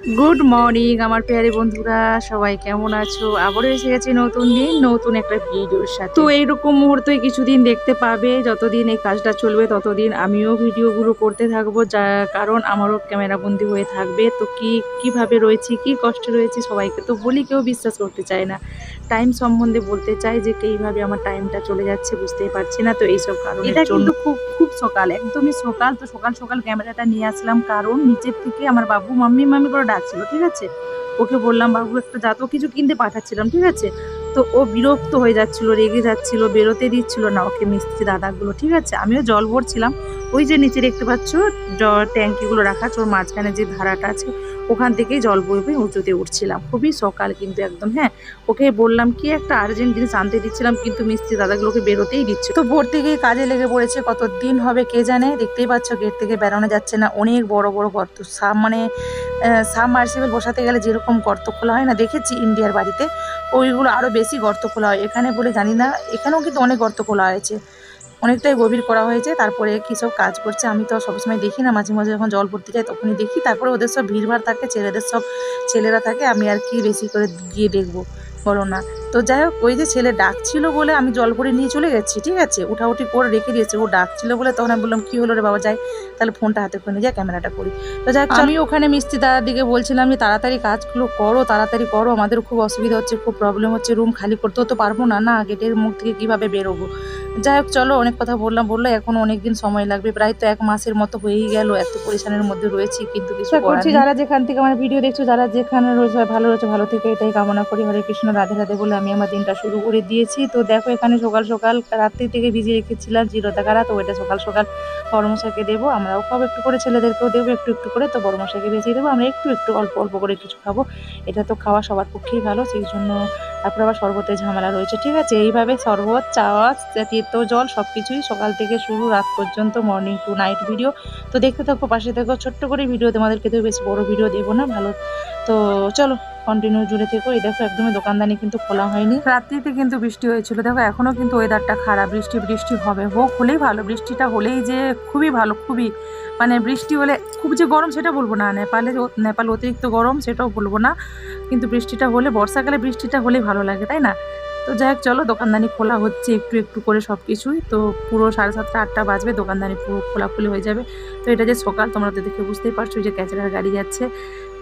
Good morning আমার প্রিয় বন্ধুরা, সবাই কেমন আছো? আবারও এসে গেছি নতুন দিন নতুন একটা ভিডিওর সাথে। তো এইরকম মুহূর্তে কিছুদিন দেখতে পাবে, যতদিন এই কাজটা চলবে ততদিন আমিও ভিডিওগুলো করতে থাকবো, যা কারণ আমারও ক্যামেরা বন্দি হয়ে থাকবে। তো কিভাবে রয়েছি, কি কষ্টে রয়েছি সবাইকে তো বলি, কেউ বিশ্বাস করতে চায় না। টাইম সম্বন্ধে বলতে চাই যে এইভাবে আমার টাইমটা চলে যাচ্ছে বুঝতেই পারছি না। তো এইসব কারণে এটা কিন্তু খুব খুব সকাল, একদমই সকাল। তো সকাল সকাল ক্যামেরাটা নিয়ে আসলাম, কারণ নিচের থেকে আমার বাবু মাম্মি মাম্মি করে ডাকছিল, ঠিক আছে। ওকে বললাম বাবু একটা যা, তো কিছু কিনতে পাঠাচ্ছিলাম, ঠিক আছে। তো ও বিরক্ত হয়ে যাচ্ছিল, রেগে যাচ্ছিল, বেরোতে দিচ্ছিল না ওকে মিস্ত্রি দাদাগুলো, ঠিক আছে। আমিও জল ভরছিলাম, ওই যে নিচে দেখতে পাচ্ছ ট্যাঙ্কিগুলো রাখা আছে, ওর মাঝখানে যে ধারাটা আছে ওখান থেকেই জল বইবে উঁচুতে উঠছিলাম। খুবই সকাল কিন্তু একদম, হ্যাঁ। ওকে বললাম কি একটা আর্জেন্ট জিনিস আনতে দিচ্ছিলাম, কিন্তু মিস্ত্রি দাদাগুলোকে বেরোতেই দিচ্ছে। তো ভোর থেকেই কাজে লেগে পড়েছে, কত দিন হবে কে জানে। দেখতেই পাচ্ছ গেট থেকে বেরোনো যাচ্ছে না, অনেক বড় বড় গর্ত। মানে সাবমার্সিবল বসাতে গেলে যেরকম গর্ত খোলা হয় না, দেখেছি ইন্ডিয়ার বাড়িতে, ওইগুলো আরও বেশি গর্ত খোলা হয়। এখানে বলে জানি না, এখানেও কিন্তু অনেক গর্ত খোলা হয়েছে, অনেকটাই গভীর করা হয়েছে। তারপরে কী সব কাজ করছে আমি তো সবসময় দেখি না, মাঝে মাঝে যখন জল ভরতে যাই তখনই দেখি। তারপরে ওদের সব ভিড়ভাড় থাকে, ছেলেরা থাকে, আমি আর কি বেশি করে গিয়ে দেখবো, বলো না। তো যাই হোক, ওই যে ছেলে ডাকছিল বলে আমি জল ভরে নিয়ে চলে গেছি, ঠিক আছে, উঠাউঠি করে রেখে দিয়েছে। ও ডাকছিল বলে তখন আমি বললাম কি হলো রে বাবা, যাই তাহলে ফোনটা হাতে করে নিয়ে যাই, ক্যামেরাটা করি। তো যাই হোক, আমি ওখানে মিস্ত্রি দাদার দিকে বলছিলাম যে তাড়াতাড়ি কাজগুলো করো, তাড়াতাড়ি করো, আমাদের খুব অসুবিধা হচ্ছে, খুব প্রবলেম হচ্ছে, রুম খালি করতেও তো পারবো না, না গেটের মুখ থেকে কীভাবে বেরোবো। যাই হোক চলো, অনেক কথা বললাম, বললো এখন অনেক দিন সময় লাগবে, প্রায় তো 1 মাসের মতো হয়েই গেল, এত পরিশানের মধ্যে রয়েছি, কিন্তু কিছু করছি। যারা যেখান থেকে আমার ভিডিও দেখছো, যারা যেখানে রয়েছে ভালো রয়েছে, ভালো থেকে এটাই কামনা করি। হরে কৃষ্ণ, রাধে রাধে বলে আমি আমার দিনটা শুরু করে দিয়েছি। তো দেখো এখানে সকাল সকাল রাত্রি থেকে ভিজিয়ে রেখেছিলাম জিরোতাকারা, তো ওইটা সকাল সকাল বড়মশাইকে দেবো, আমরাও খাবো একটু করে, ছেলেদেরকেও দেবো একটু একটু করে। তো বড়মশাইকে ভেজিয়ে দেবো, আমরা একটু একটু অল্প অল্প করে কিছু খাবো, এটা তো খাওয়া সবার পক্ষেই ভালো, সেই জন্য। তারপরে আবার শরবতের ঝামেলা রয়েছে, ঠিক আছে। এইভাবে শরবত, চাওয়া, তীর্থ জল সব কিছুই সকাল থেকে শুরু, রাত পর্যন্ত, মর্নিং টু নাইট ভিডিও। তো দেখতে থাকো, পাশে থেকো, ছোট্ট করে ভিডিও তোমাদেরকে তো বেশি বড় ভিডিও দেবো না, ভালো। তো চলো কন্টিনিউ জুড়ে থেকো। এই দেখো একদমই দোকানদানি কিন্তু খোলা হয়নি, রাত্রিতে কিন্তু বৃষ্টি হয়েছিল। দেখো এখনও কিন্তু ওয়েদারটা খারাপ, বৃষ্টি বৃষ্টি হবে, হোক, হলেই ভালো, বৃষ্টিটা হলেই যে খুবই ভালো, খুবই। মানে বৃষ্টি হলে খুব যে গরম সেটা বলবো না, নেপাল অতিরিক্ত গরম সেটাও বলবো না, কিন্তু বৃষ্টিটা হলে, বর্ষাকালে বৃষ্টিটা হলেই ভালো লাগে, তাই না। তো যাই হোক চলো, দোকানদানি খোলা হচ্ছে একটু একটু করে সব কিছুই। তো পুরো 7:30 8টা বাজবে, দোকানদানি পুরো খোলাখুলি হয়ে যাবে। তো এটা যে সকাল, তোমরা তো দেখে বুঝতেই পারছো যে ক্যাচরার গাড়ি যাচ্ছে।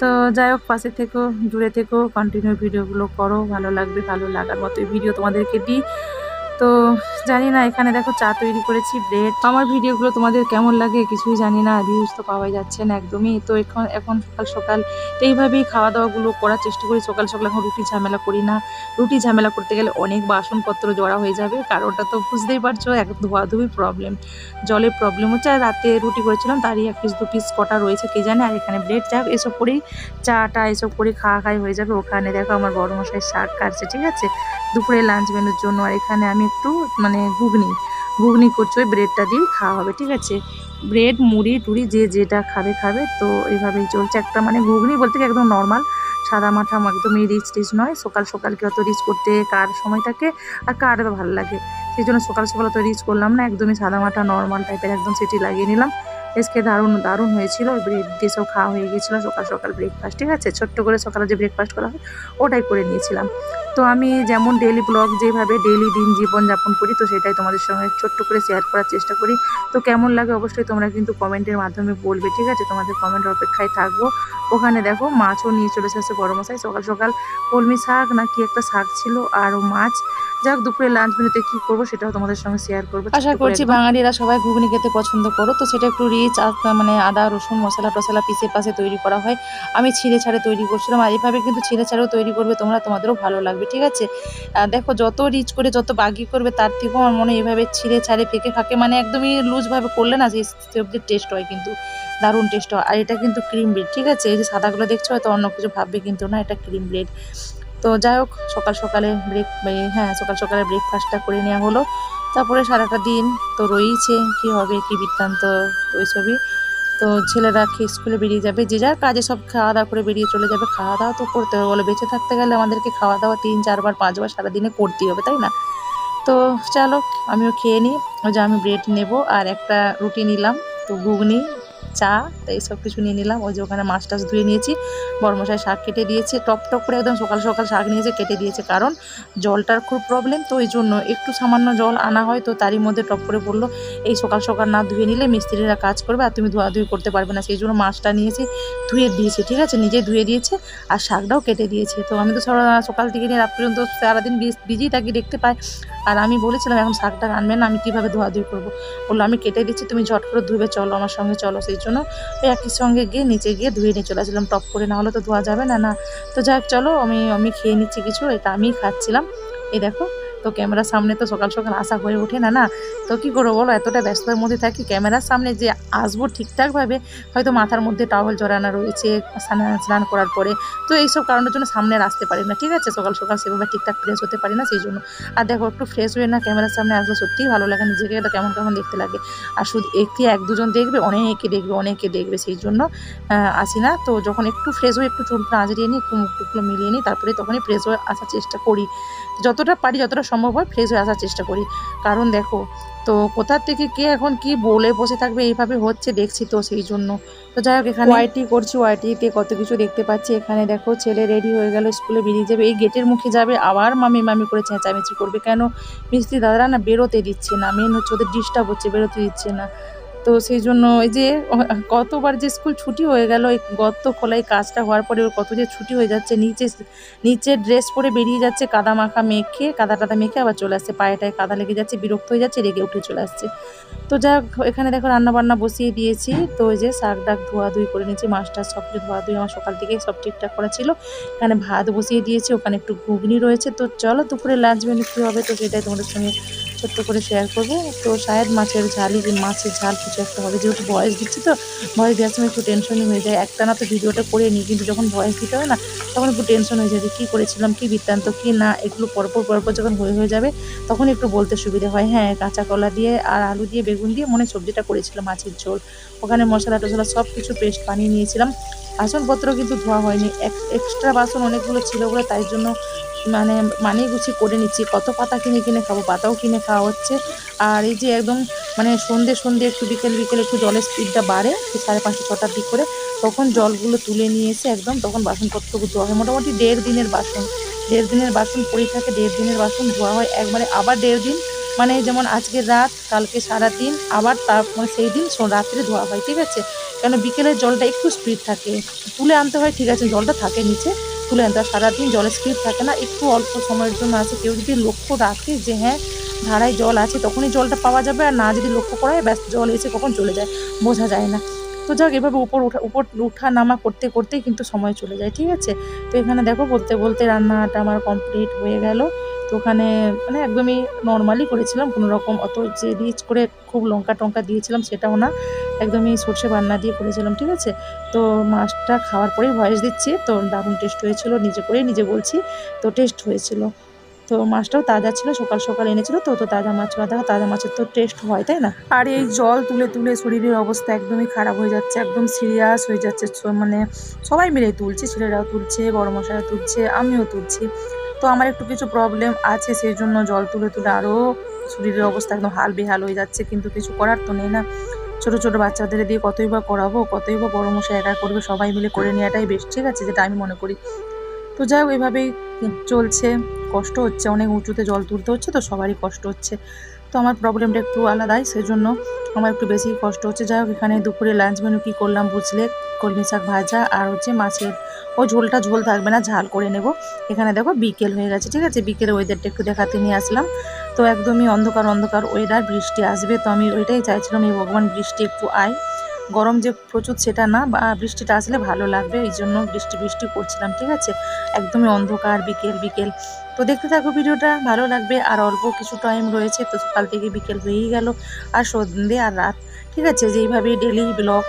তো যাই হোক, পাশে থেকো, জুড়ে থেকো, কন্টিনিউ ভিডিওগুলো করো, ভালো লাগবে, ভালো লাগার মতো ভিডিও তোমাদেরকে দিই। তো জানি না, এখানে দেখো চা তৈরি করেছি, ব্রেড। আমার ভিডিওগুলো তোমাদের কেমন লাগে কিছুই জানি না, ভিউজ তো পাওয়া যাচ্ছে না একদমই। তো এখন এখন সকাল সকাল তো এইভাবেই খাওয়া দাওয়াগুলো করার চেষ্টা করি সকাল সকাল। এখন রুটি ঝামেলা করি না, রুটি ঝামেলা করতে গেলে অনেক বাসনপত্র জড়া হয়ে যাবে, কারণটা তো বুঝতেই পারছো, এক ধোয়াধুয়ি প্রবলেম, জলের প্রবলেম হচ্ছে। আর রাতে রুটি করেছিলাম, তারই 1 পিস 2 পিস কটা রয়েছে কে জানে। আর এখানে ব্রেড, চা, এসব করেই চাটা এসব করে খাওয়া খাই হয়ে যাবে। ওখানে দেখো আমার বড় মশাই শাক কাটছে, ঠিক আছে, দুপুরে লাঞ্চ মেনুর জন্য। আর এখানে আমি একটু মানে ঘুগনি করছি, ওই ব্রেডটা দিয়ে খাওয়া হবে, ঠিক আছে। ব্রেড, মুড়ি টুড়ি যে যেটা খাবে খাবে। তো এইভাবেই চলছে, একটা মানে ঘুগনি বলতে কি একদম নর্মাল সাদা মাঠা, একদমই রিচ টিচ নয়। সকাল সকাল কি অত রিচ করতে কার সময় থাকে আর কার তো ভালো লাগে, সেই জন্য সকাল সকাল অত রিচ করলাম না, একদমই সাদা মাঠা নর্মাল টাইপের একদম সিটি লাগিয়ে নিলাম। আজকে দারুণ দারুণ হয়েছিল, ওই ব্রেড দিয়ে সব খাওয়া হয়ে গিয়েছিলো সকাল সকাল ব্রেকফাস্ট, ঠিক আছে। ছোট্ট করে সকালে যে ব্রেকফাস্ট করা হয় ওটাই করে নিয়েছিলাম। তো আমি যেমন ডেইলি ব্লগ, যেভাবে ডেইলি দিন জীবনযাপন করি, তো সেটাই তোমাদের সঙ্গে ছোট্ট করে শেয়ার করার চেষ্টা করি। তো কেমন লাগে অবশ্যই তোমরা কিন্তু কমেন্টের মাধ্যমে বলবে, ঠিক আছে, তোমাদের কমেন্টের অপেক্ষায় থাকবো। ওখানে দেখো মাছও নিয়ে চলে এসেছে বড় মশাই, সকাল সকাল কলমি শাক না কি একটা শাক ছিল, আরও মাছ। যাক, দুপুরে লাঞ্চ মেনুতে কী করবো সেটাও তোমাদের সঙ্গে শেয়ার করবো। আশা করছি বাঙালিরা সবাই ঘুগনি খেতে পছন্দ করো, তো সেটা একটু রিচ, মানে আদা রসুন মশলা টশলা পিষে পাশে তৈরি করা হয়। আমি ছিঁড়ে ছাড়ে তৈরি করছিলাম, আর এইভাবে কিন্তু ছিঁড়ে ছাড়েও তৈরি করবে তোমরা, তোমাদেরও ভালো লাগবে, ঠিক আছে। দেখো যত রিচ করে যত বাগি করবে তার থেকেও আমার মনে হয় এভাবে ছিঁড়ে ছাড়ে ফেঁকে ফাঁকে মানে একদমই লুজভাবে করলে না, সেই সবজির টেস্ট হয়, কিন্তু দারুণ টেস্ট হয়। আর এটা কিন্তু ক্রিম ব্রেড, ঠিক আছে, এই যে সাদাগুলো দেখছো হয়তো অন্য কিছু ভাববে, কিন্তু না, এটা ক্রিম ব্রেড। তো যাই হোক, সকাল সকালে সকাল সকালে ব্রেকফাস্টটা করে নেওয়া হলো। তারপরে সারাটা দিন তো রয়েছে, কি হবে কি বৃত্তান্ত, তো ওইসবই। তো ছেলেরা খেয়ে স্কুলে বেরিয়ে যাবে, যে যার কাজে সব খাওয়া দাওয়া করে বেরিয়ে চলে যাবে। খাওয়া দাওয়া তো করতে হবে, বলো, বেঁচে থাকতে গেলে আমাদেরকে খাওয়া দাওয়া 3 4 বার 5 বার সারাদিনে করতেই হবে, তাই না। তো চলো আমিও খেয়ে নিই। ওই যে আমি ব্রেড নেব আর একটা রুটি নিলাম, তো ঘুগনি চা, তো এইসব কিছু নিয়ে নিলাম। ওই যে ওখানে মাছ টাছ ধুয়ে নিয়েছি, বড়মশাই শাক কেটে দিয়েছে, টপ টপ করে একদম সকাল সকাল শাক নিয়েছে, কেটে দিয়েছে, কারণ জলটার খুব প্রবলেম, তো ওই জন্য একটু সামান্য জল আনা হয়, তো তারই মধ্যে টপ করে বললো এই সকাল সকাল না ধুয়ে নিলে মিস্ত্রিরা কাজ করবে আর তুমি ধোয়াধুয়ি করতে পারবে না, সেই জন্য মাছটা নিয়েছি, ধুয়ে দিয়েছে, ঠিক আছে, নিজে ধুয়ে দিয়েছে আর শাকটাও কেটে দিয়েছে। তো আমি তো সকাল থেকে নিয়ে রাত পর্যন্ত সারাদিন বিজি থাকি, দেখতে পাই। আর আমি বলেছিলাম এখন শাকটা আনবে না, আমি কীভাবে ধোয়াধুয়ি করবো, বললো আমি কেটে দিচ্ছি, তুমি ঝট করে ধুবে, চলো আমার সঙ্গে চলো। সেই জন্য ওই একই সঙ্গে গিয়ে নিচে গিয়ে ধুয়ে নিয়ে চলে আসলাম টপ করে, না হলে তো ধোয়া যাবে না। না তো যাক চলো, আমি খেয়ে নিচ্ছি কিছু, এটা আমিই খাচ্ছিলাম। এই দেখো, তো ক্যামেরার সামনে তো সকাল সকাল আসা হয়ে ওঠে না, না তো কী করবো বলো, এতটা ব্যস্ততার মধ্যে থাকি, ক্যামেরার সামনে যে আসবো ঠিকঠাকভাবে, হয়তো মাথার মধ্যে টাওয়েল জড়ানো রয়েছে স্নান করার পরে, তো এইসব কারণের জন্য সামনে আর আসতে পারি না, ঠিক আছে, সকাল সকাল সেভাবে ঠিকঠাক ফ্রেশ হতে পারি না, সেই জন্য। আর দেখো, একটু ফ্রেশ হয়ে না ক্যামেরার সামনে আসলে সত্যিই ভালো লাগে, নিজেকে এটা কেমন কেমন দেখতে লাগে। আর শুধু এক দুজন দেখবে, অনেকে দেখবে, সেই জন্য আসি না। তো যখন একটু ফ্রেশ হয়ে একটু চুলটা আঁচড়িয়ে নিই, একটু মুখ টুকলো মিলিয়ে নিই, তারপরে তখনই ফ্রেশ হয়ে আসার চেষ্টা করি, যতটা পারি, যতটা সম্ভব হয় ফ্রেশ হয়ে আসার চেষ্টা করি। কারণ দেখো, তো কোথার থেকে কে এখন কি বলে বসে থাকবে, এইভাবে হচ্ছে দেখছি, তো সেই জন্য। তো যাই হোক, এখানে ওয়াইটি করছি, ওয়াইটিতে কত কিছু দেখতে পাচ্ছি। এখানে দেখো, ছেলে রেডি হয়ে গেল, স্কুলে বেরিয়ে যাবে, এই গেটের মুখে যাবে, আবার মামি মামি করে চেঁচামেচি করবে, কেন মিস্ত্রি দাদারা না বেরোতে দিচ্ছে না, মেন হচ্ছে ওদের ডিস্টার্ব হচ্ছে, বেরোতে দিচ্ছে না। তো সেই জন্য এই যে কতবার যে স্কুল ছুটি হয়ে গেল, এই গর্ত খোলাই কাজটা হওয়ার পরে ওর কত যে ছুটি হয়ে যাচ্ছে, নিচে ড্রেস পরে বেরিয়ে যাচ্ছে, কাদা টাদা মেখে আবার চলে আসছে, পায়েটায় কাদা লেগে যাচ্ছে, বিরক্ত হয়ে যাচ্ছে, রেগে উঠে চলে আসছে। তো যাই হোক, এখানে দেখো রান্না বান্না বসিয়ে দিয়েছি, তো ওই যে শাক ডাক ধোয়াধুয়ি করে নিয়েছি, মাছটা সব কিছু ধোয়াধুয়ি আমার সকাল থেকে সব ঠিকঠাক করা ছিল। এখানে ভাত বসিয়ে দিয়েছি, ওখানে একটু ঘুগনি রয়েছে। তো চলো দুপুরে লাঞ্চ মেনু কী হবে, তো সেটাই তোমাদের সঙ্গে ছোট্ট করে শেয়ার করবো। তো শায়দ মাছের ঝাল কিছু একটা হবে, যেহেতু ভয়েস দিচ্ছি, তো ভয়েস দেওয়ার সময় একটু টেনশনই হয়ে যায়, একটানা তো ভিডিওটা করে নিই, কিন্তু যখন ভয়েস দিতে হয় না, তখন একটু টেনশন হয়ে যায় যে কী করেছিলাম, কী বৃত্তান্ত, কী না, এগুলো পরপর যখন হয়ে যাবে, তখন একটু বলতে সুবিধা হয়। হ্যাঁ, কাঁচা কলা দিয়ে আর আলু দিয়ে বেগুন দিয়ে মনে সবজিটা করেছিলাম, মাছের ঝোল, ওখানে মশলা টশলা সব কিছু পেস্ট বানিয়ে নিয়েছিলাম। বাসনপত্র কিন্তু ধোয়া হয়নি, এক্সট্রা বাসন অনেকগুলো ছিল বলে, তাই জন্য মানিয়ে গুছিয়ে করে নিচ্ছি। কত পাতা কিনে খাবো, পাতাও কিনে খাওয়া হচ্ছে। আর এই যে একদম সন্ধে একটু বিকেল একটু জলের স্পিডটা বাড়ে, 5:30 6টার দিক করে, তখন জলগুলো তুলে নিয়ে এসে একদম তখন বাসনপত্রগুলো ধোয়া হয়। মোটামুটি 1.5 দিনের বাসন পড়ে থাকে, 1.5 দিনের বাসন ধোয়া হয় একবারে, আবার 1.5 দিন, মানে যেমন আজকের রাত, কালকে সারাদিন, আবার তার মানে সেই দিন রাত্রে ধোয়া হয়, ঠিক আছে। কেন বিকেলের জলটা একটু স্পিড থাকে, তুলে আনতে হয়, ঠিক আছে, জলটা থাকে নিচে, তুলে আনতে হয়, সারাদিন জলের স্পিড থাকে না, একটু অল্প সময়ের জন্য আছে। কেউ যদি লক্ষ্য রাখে যে হ্যাঁ ধারায় জল আছে, তখনই জলটা পাওয়া যাবে, আর না যদি লক্ষ্য করা হয়, ব্যাস জল এসে কখন চলে যায় বোঝা যায় না। তো যাক, এভাবে উপর উঠা নামা করতেই কিন্তু সময় চলে যায়, ঠিক আছে। তো এখানে দেখো, বলতে রান্নাটা আমার কমপ্লিট হয়ে গেল। তো ওখানে মানে একদমই নর্মালি করেছিলাম, কোনো রকম অত যে রিচ করে খুব লঙ্কা টঙ্কা দিয়েছিলাম সেটাও না, একদমই সর্ষে বান্না দিয়ে করেছিলাম, ঠিক আছে। তো মাছটা খাওয়ার পরেই ভয়েস দিচ্ছি, তো দারুণ টেস্ট হয়েছিল, নিজে বলছি, তো টেস্ট হয়েছিল। তো মাছটাও তাজা ছিল, সকাল সকাল এনেছিল, তো তাজা মাছ, তাজা মাছের তো টেস্ট হয়, তাই না। আর এই জল তুলে শরীরের অবস্থা একদমই খারাপ হয়ে যাচ্ছে, একদম সিরিয়াস হয়ে যাচ্ছে, মানে সবাই মিলে তুলছে, ছেলেরাও তুলছে, বড় মশাইরা তুলছে, আমিও তুলছি। তো আমার একটু কিছু প্রবলেম আছে, সেই জন্য জল তুলে আরও শরীরের অবস্থা একদম বেহাল হয়ে যাচ্ছে, কিন্তু কিছু করার তো নেই না। ছোট বাচ্চাদের দিয়ে কতই বা করাবো, কতই বা বড় মশাই একা করবে, সবাই মিলে করে নেওয়াটাই বেশ, ঠিক আছে, যেটা আমি মনে করি। তো যাই হোক, এভাবেই চলছে, কষ্ট হচ্ছে, অনেক উঁচুতে জল তুলতে হচ্ছে, তো সবারই কষ্ট হচ্ছে। তো আমার প্রবলেমটা একটু আলাদাই, সেজন্য আমার একটু বেশি কষ্ট হচ্ছে। যাই হোক, এখানে দুপুরে লাঞ্চ মেনু কী করলাম বুঝলে, কলমি শাক ভাজা আর হচ্ছে মাছের ওই ঝোল থাকবে না, ঝাল করে নেব। এখানে দেখো বিকেল হয়ে গেছে, ঠিক আছে, বিকেলের ওয়েদারটা একটু দেখাতে নিয়ে আসলাম। তো একদমই অন্ধকার ওয়েদার, বৃষ্টি আসবে, তো আমি ওইটাই চাইছিলাম, এই ভগবান বৃষ্টি একটু আয়, গরম যে প্রচুর সেটা না, বা বৃষ্টিটা আসলে ভালো লাগবে, এই জন্য বৃষ্টি করছিলাম, ঠিক আছে। একদমই অন্ধকার, বিকেল। তো দেখতে থাকো ভিডিওটা, ভালো লাগবে। আর অল্প কিছু টাইম রয়েছে, তো সকাল থেকে বিকেল হয়েই গেল, আর সন্ধ্যে আর রাত, ঠিক আছে। যেইভাবে daily blog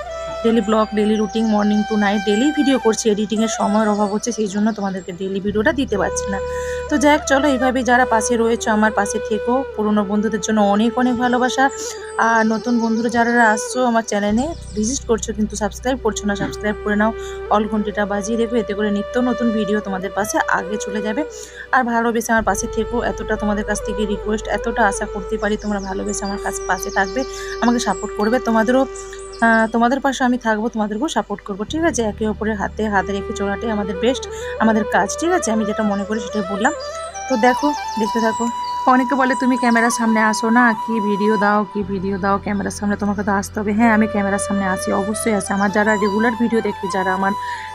daily routine, morning to night daily video করছি, এডিটিংয়ের সময়ের অভাব হচ্ছে, সেই জন্য তোমাদেরকে ডেলি ভিডিওটা দিতে পারছি না। তো যাই হোক, চলো, এইভাবে যারা পাশে রয়েছে আমার পাশে থেকো, পুরনো বন্ধুদের জন্য অনেক ভালোবাসা। আর নতুন বন্ধুরা যারা আসছো আমার চ্যানেলে ভিজিট করছো কিন্তু সাবস্ক্রাইব করছো না, সাবস্ক্রাইব করে নাও, অল ঘন্টিটা বাজিয়ে রেখো, এতে করে নিত্য নতুন ভিডিও তোমাদের পাশে আগে চলে যাবে। আর ভালোবেসে আমার পাশে থেকো, এতটা তোমাদের কাছ থেকে রিকোয়েস্ট, এতটা আশা করতে পারি তোমরা ভালোবেসে আমার পাশে থাকবে, আমাকে সাপোর্ট করবে। তোমাদেরও তোমাদের পাশে আমি থাকবো, তোমাদেরকেও সাপোর্ট করবো, ঠিক আছে? একে অপরের হাতে হাত রেখে চলাটাই আমাদের বেস্ট, আমাদের কাজ, ঠিক আছে? আমি যেটা মনে করি সেটাই বললাম। তো দেখো, দেখতে থাকো। অনেকে বলে তুমি ক্যামেরার সামনে আসো না, কি ভিডিও দাও, কি ভিডিও দাও, ক্যামেরার সামনে তোমাকে তো আসতে হবে। হ্যাঁ, আমি ক্যামেরার সামনে আসি, অবশ্যই আসি। আমার যারা রেগুলার ভিডিও দেখে, যারা আমার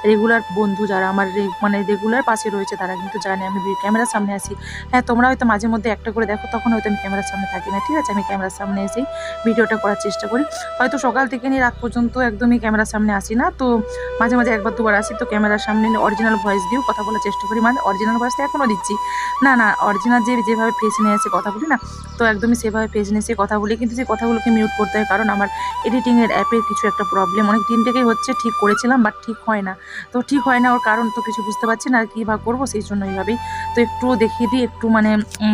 রেগুলার বন্ধু, যারা আমার মানে রেগুলার পাশে রয়েছে, তারা কিন্তু জানে আমি ক্যামেরার সামনে আসি। হ্যাঁ, তোমরা হয়তো মাঝে মধ্যে একটা করে দেখো, তখন হয়তো আমি ক্যামেরার সামনে থাকি না, ঠিক আছে? আমি ক্যামেরার সামনে এসেই ভিডিওটা করার চেষ্টা করি। হয়তো সকাল থেকে নিয়ে রাত পর্যন্ত একদমই ক্যামেরার সামনে আসি না, তো মাঝে মাঝে একবার দুবার আসি, তো ক্যামেরার সামনে অরিজিনাল ভয়েস দিয়েও কথা বলার চেষ্টা করি। মানে অরিজিনাল ভয়েসটা এখনও দিচ্ছি না, না, অরিজিনাল যেভাবে ফেস নিয়ে এসে কথা বলি না, তো একদমই সেভাবে ফেস নিয়ে এসে কথা বলি। কিন্তু সেই কথাগুলোকে মিউট করতে হয়, কারণ আমার এডিটিংয়ের অ্যাপের কিছু একটা প্রবলেম অনেক দিন থেকেই হচ্ছে। ঠিক করেছিলাম, বাট ঠিক হয় না। তো ঠিক হয় না, ওর কারণ তো কিছু বুঝতে পারছি না আর কীভাবে করবো, সেই জন্য এইভাবেই। তো একটু দেখিয়ে দিই, একটু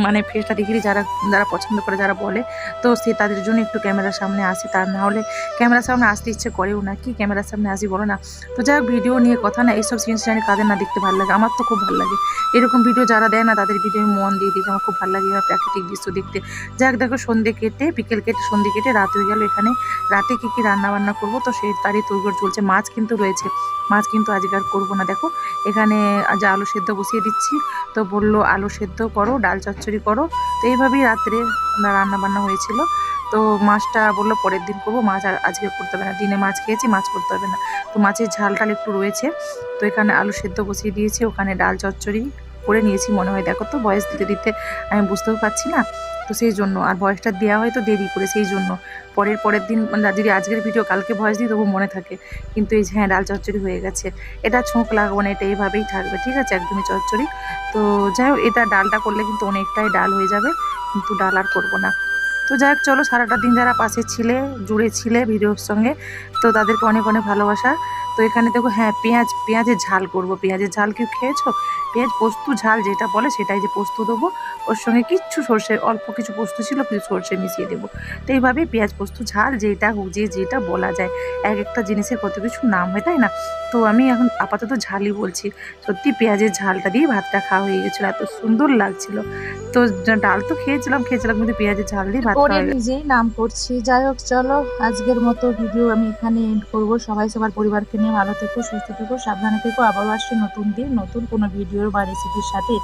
মানে ফেসটা দেখিয়ে দিই, যারা যারা পছন্দ করে, যারা বলে, তো সে তাদের জন্য একটু ক্যামেরার সামনে আসি। তার না হলে ক্যামেরার সামনে আসতে ইচ্ছে করেও না, কি ক্যামেরার সামনে আসি বলো না? তো যাই হোক, ভিডিও নিয়ে কথা না, এইসব জিনিস জানি কাদের না দেখতে ভালো লাগে, আমার তো খুব ভালো লাগে। এরকম ভিডিও যারা দেয় না, তাদের ভিডিও আমি মন দিয়ে দিই, আমার খুব ভালো লাগে এবার প্রাকৃতিক দৃশ্য দেখতে। যাক, দেখো, সন্ধ্যে কেটে, বিকেল কেটে, সন্ধ্যে কেটে রাত হয়ে গেল। এখানে রাতে কী কী রান্না বান্না করবো, তো সেই তারই তৈরি চলছে। মাছ কিন্তু রয়েছে, মাছ কিন্তু আজকে আর করবো না। দেখো, এখানে আজ আলু সেদ্ধ বসিয়ে দিচ্ছি, তো বললো আলু সেদ্ধ করো, ডাল চচ্চড়ি করো। তো এইভাবেই রাত্রে রান্না বান্না হয়েছিল। তো মাছটা বললো পরের দিন করবো, মাছ আর আজকে করতে হবে না, দিনে মাছ খেয়েছি, মাছ করতে হবে না। তো মাছের ঝাল টাল একটু রয়েছে, তো এখানে আলু সেদ্ধ বসিয়ে দিয়েছি, ওখানে ডাল চচ্চড়ি করে নিয়েছি মনে হয়। দেখো তো, ভয়েস দিতে দিতে আমি বুঝতেও পারছি না, তো সেই জন্য। আর ভয়েসটা দেওয়া হয়তো দেরি করে, সেই জন্য পরের দিন যদি আজকের ভিডিও কালকে ভয়েস দিই তবু মনে থাকে। কিন্তু এই যে হ্যাঁ, ডাল চচ্চড়ি হয়ে গেছে। এটা ছোঁক লাগবো না, এটা এইভাবেই থাকবে, ঠিক আছে? একদমই চচ্চড়ি। তো যাই হোক, এটা ডালটা করলে কিন্তু অনেকটাই ডাল হয়ে যাবে, কিন্তু ডাল আর করবো না। তো যাই হোক, চলো, সারাটা দিন যারা পাশে ছিলে, জুড়ে ছিলে ভিডিওর সঙ্গে, তো তাদেরকে অনেক অনেক ভালোবাসা। তো এখানে দেখো, হ্যাঁ, পেঁয়াজের ঝাল করব। পেঁয়াজের ঝাল কি খেয়েছো? পেঁয়াজ পোস্ত ঝাল যেটা বলে, সেটাই, যে পোস্ত দেবো, ওর সঙ্গে কিচ্ছু সর্ষে, অল্প কিছু পোস্ত ছিল, কিছু সর্ষে মিশিয়ে দেবো। তো এইভাবেই পেঁয়াজ পোস্ত ঝাল যেটা হোক, যেটা বলা যায়, এক একটা জিনিসের কত কিছু নাম হয়, তাই না? তো আমি এখন আপাতত ঝালই বলছি। সত্যি পেঁয়াজের ঝালটা দিয়ে ভাতটা খাওয়া হয়ে গেছিলো, এত সুন্দর লাগছিল। তো ডাল তো খেয়েছিলাম, কিন্তু পেঁয়াজের ঝাল দিয়ে ভাত করে খাওয়া হয়ে নিজেই নাম করছি। যাই হোক, চলো, আজকের মতো ভিডিও আমি এখানে এন্ড করবো। সবাই সবার পরিবারকে নিয়ে ভালো থেকো, সুস্থ থেকো, সাবধানে থেকো। আবারও আসছি নতুন দিন, নতুন কোনো ভিডিও বা রেসিপির সাথে।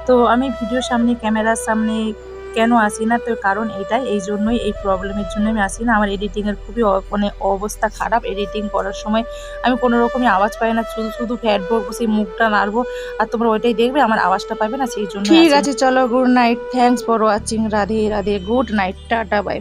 তো আমি ভিডিওর সামনে, ক্যামেরার সামনে কেন আসি না, তো কারণ এটাই, এই জন্যই, এই প্রবলেমের জন্য আমি আসি না। আমার এডিটিংয়ের খুবই মানে অবস্থা খারাপ। এডিটিং করার সময় আমি কোনো রকমই আওয়াজ পাই না, শুধু শুধু ফ্যাট বলবো, সেই মুখটা নাড়বো, আর তোমরা ওইটাই দেখবে, আমার আওয়াজটা পাবে না, সেই জন্য। ঠিক আছে, চলো, good night, thanks for watching, Radhe Radhe, good night, tata, by.